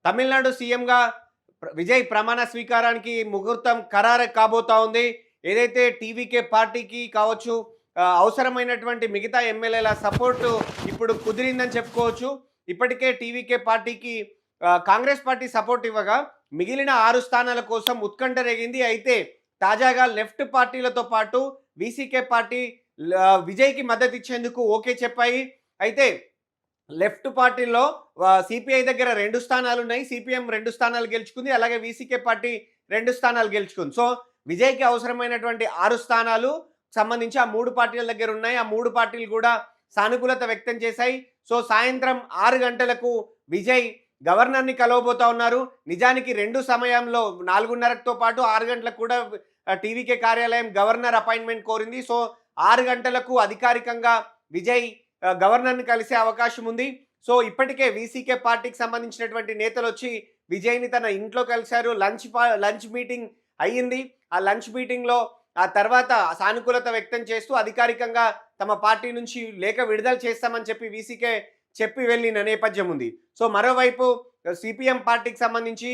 తమిళనాడు సీఎంగా విజయ్ ప్రమాణ స్వీకారానికి ముహూర్తం ఖరారు కాబోతా ఉంది. ఏదైతే టీవీకే పార్టీకి కావచ్చు, అవసరమైనటువంటి మిగతా ఎమ్మెల్యేల సపోర్టు ఇప్పుడు కుదిరిందని చెప్పుకోవచ్చు. ఇప్పటికే టీవీకే పార్టీకి కాంగ్రెస్ పార్టీ సపోర్ట్ ఇవ్వగా మిగిలిన 6 స్థానాల కోసం ఉత్కంఠ రేగింది. అయితే తాజాగా లెఫ్ట్ పార్టీలతో పాటు వీసీకే పార్టీ విజయ్‌కి మద్దతిచ్చేందుకు ఓకే చెప్పాయి. అయితే లెఫ్ట్ పార్టీలో సిపిఐ దగ్గర 2 స్థానాలున్నాయి. సిపిఎం 2 స్థానాలు గెలుచుకుంది. అలాగే వీసీకే పార్టీ 2 స్థానాలు గెలుచుకుంది. సో, విజయ్‌కి అవసరమైనటువంటి 6 స్థానాలు సంబంధించి ఆ 3 పార్టీల దగ్గర ఉన్నాయి. ఆ 3 పార్టీలు కూడా సానుకూలత వ్యక్తం చేశాయి. సో, సాయంత్రం 6 గంటలకు విజయ్ గవర్నర్‌ని కలవబోతా ఉన్నారు. నిజానికి 2 సమయంలో 4:30తో పాటు 6 గంటలకు కూడా టీవీకే కార్యాలయం గవర్నర్ అపాయింట్మెంట్ కోరింది. సో, 6 గంటలకు అధికారికంగా విజయ్ గవర్నర్‌ని కలిసే అవకాశం ఉంది. సో, ఇప్పటికే వీసీకే పార్టీకి సంబంధించినటువంటి నేతలొచ్చి విజయ్‌ని తన ఇంట్లో కలిశారు. లంచ్ మీటింగ్ అయ్యింది. ఆ లంచ్ మీటింగ్‌లో ఆ తర్వాత సానుకూలత వ్యక్తం చేస్తూ అధికారికంగా తమ పార్టీ నుంచి లేఖ విడుదల చేస్తామని చెప్పి వీసీకే చెప్పి వెళ్ళిన నేపథ్యం ఉంది. సో, మరోవైపు సిపిఎం పార్టీకి సంబంధించి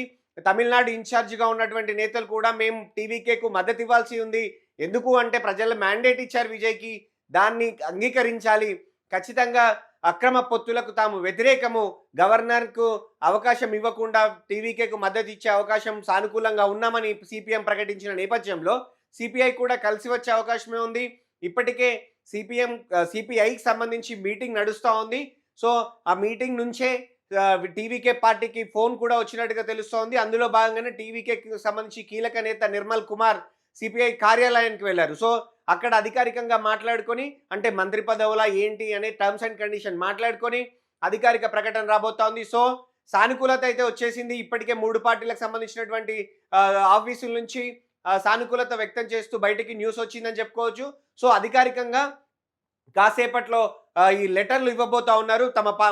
తమిళనాడు ఇన్ఛార్జిగా ఉన్నటువంటి నేతలు కూడా మేము టీవీకేకు మద్దతు ఇవ్వాల్సి ఉంది. ఎందుకు అంటే ప్రజలు మ్యాండేట్ ఇచ్చారు విజయ్‌కి. దాన్ని అంగీకరించాలి. ఖచ్చితంగా అక్రమ పొత్తులకు తాము వ్యతిరేకము. గవర్నర్‌కు అవకాశం ఇవ్వకుండా టీవీకేకు మద్దతు ఇచ్చే అవకాశం సానుకూలంగా ఉన్నామని సిపిఎం ప్రకటించిన నేపథ్యంలో సిపిఐ కూడా కలిసి వచ్చే అవకాశమే ఉంది. ఇప్పటికే సిపిఐకి సంబంధించి మీటింగ్ నడుస్తా ఉంది. సో, ఆ మీటింగ్ నుంచే టీవీకే పార్టీకి ఫోన్ కూడా వచ్చినట్టుగా తెలుస్తోంది. అందులో భాగంగానే టీవీకేకి సంబంధించి కీలక నేత నిర్మల్ కుమార్ సిపిఐ కార్యాలయానికి వెళ్లారు. సో, అక్కడ అధికారికంగా మాట్లాడుకొని అంటే మంత్రి పదవులా ఏంటి అనే టర్మ్స్ అండ్ కండిషన్ మాట్లాడుకొని అధికారిక ప్రకటన రాబోతా ఉంది. సో, సానుకూలత అయితే వచ్చేసింది. ఇప్పటికే 3 పార్టీలకు సంబంధించినటువంటి ఆఫీసుల నుంచి సానుకూలత వ్యక్తం చేస్తూ బయటికి న్యూస్ వచ్చిందని చెప్పుకోవచ్చు. సో, అధికారికంగా కాసేపట్లో ఈ లెటర్లు ఇవ్వబోతా ఉన్నారు.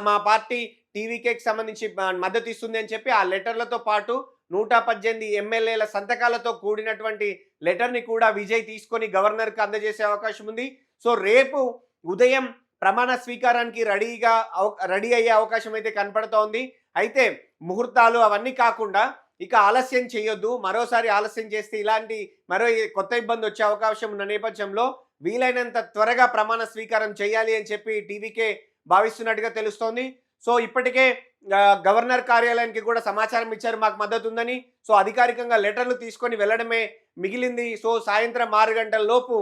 మా పార్టీ టీవీకేకి సంబంధించి మద్దతు ఇస్తుంది అని చెప్పి ఆ లెటర్లతో పాటు 118 ఎమ్మెల్యేల సంతకాలతో కూడినటువంటి లెటర్‌ని కూడా విజయ్ తీసుకొని గవర్నర్‌కి అందజేసే అవకాశం ఉంది. సో, రేపు ఉదయం ప్రమాణ స్వీకారానికి రెడీ అయ్యే అవకాశం అయితే కనపడుతోంది. అయితే ముహూర్తాలు అవన్నీ కాకుండా ఇక ఆలస్యం చేయొద్దు. మరోసారి ఆలస్యం చేస్తే ఇలాంటి కొత్త ఇబ్బంది వచ్చే అవకాశం ఉన్న నేపథ్యంలో వీలైనంత త్వరగా ప్రమాణ స్వీకారం చేయాలి అని చెప్పి టీవీకే భావిస్తున్నట్టుగా తెలుస్తోంది. సో, ఇప్పటికే గవర్నర్ కార్యాలయానికి కూడా సమాచారం ఇచ్చారు మాకు మద్దతు ఉందని. సో, అధికారికంగా లెటర్లు తీసుకొని వెళ్ళడమే మిగిలింది. సో, సాయంత్రం 6 గంటల లోపు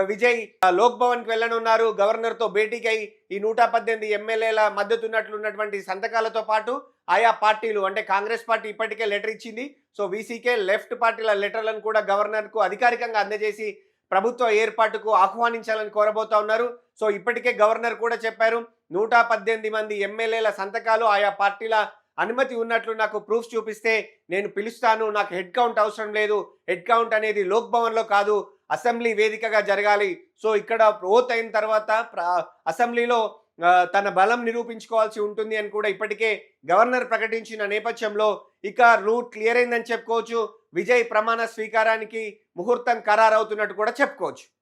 విజయ్ లోక్ భవన్‌కి వెళ్ళనున్నారు. గవర్నర్‌తో భేటీకి అయి ఈ 118 ఎమ్మెల్యేల మద్దతు ఉన్నటువంటి సంతకాలతో పాటు ఆయా పార్టీలు అంటే కాంగ్రెస్ పార్టీ ఇప్పటికే లెటర్ ఇచ్చింది. సో, వీసీకే లెఫ్ట్ పార్టీల లెటర్లను కూడా గవర్నర్‌కు అధికారికంగా అందజేసి ప్రభుత్వ ఏర్పాటుకు ఆహ్వానించాలని కోరబోతా ఉన్నారు. సో, ఇప్పటికే గవర్నర్ కూడా చెప్పారు. 118 మంది ఎమ్మెల్యేల సంతకాలు ఆయా పార్టీల అనుమతి ఉన్నట్లు నాకు ప్రూఫ్స్ చూపిస్తే నేను పిలుస్తాను. నాకు హెడ్ కౌంట్ అవసరం లేదు. హెడ్ కౌంట్ అనేది లోక్ భవన్‌లో కాదు, అసెంబ్లీ వేదికగా జరగాలి. సో, ఇక్కడ ఓత్ అయిన తర్వాత అసెంబ్లీలో తన బలం నిరూపించుకోవాల్సి ఉంటుంది అని కూడా ఇప్పటికే గవర్నర్ ప్రకటించిన నేపథ్యంలో ఇక రూట్ క్లియర్ అయిందని చెప్పుకోవచ్చు. విజయ్ ప్రమాణ స్వీకారానికి ముహూర్తం ఖరారవుతున్నట్టు కూడా చెప్పుకోవచ్చు.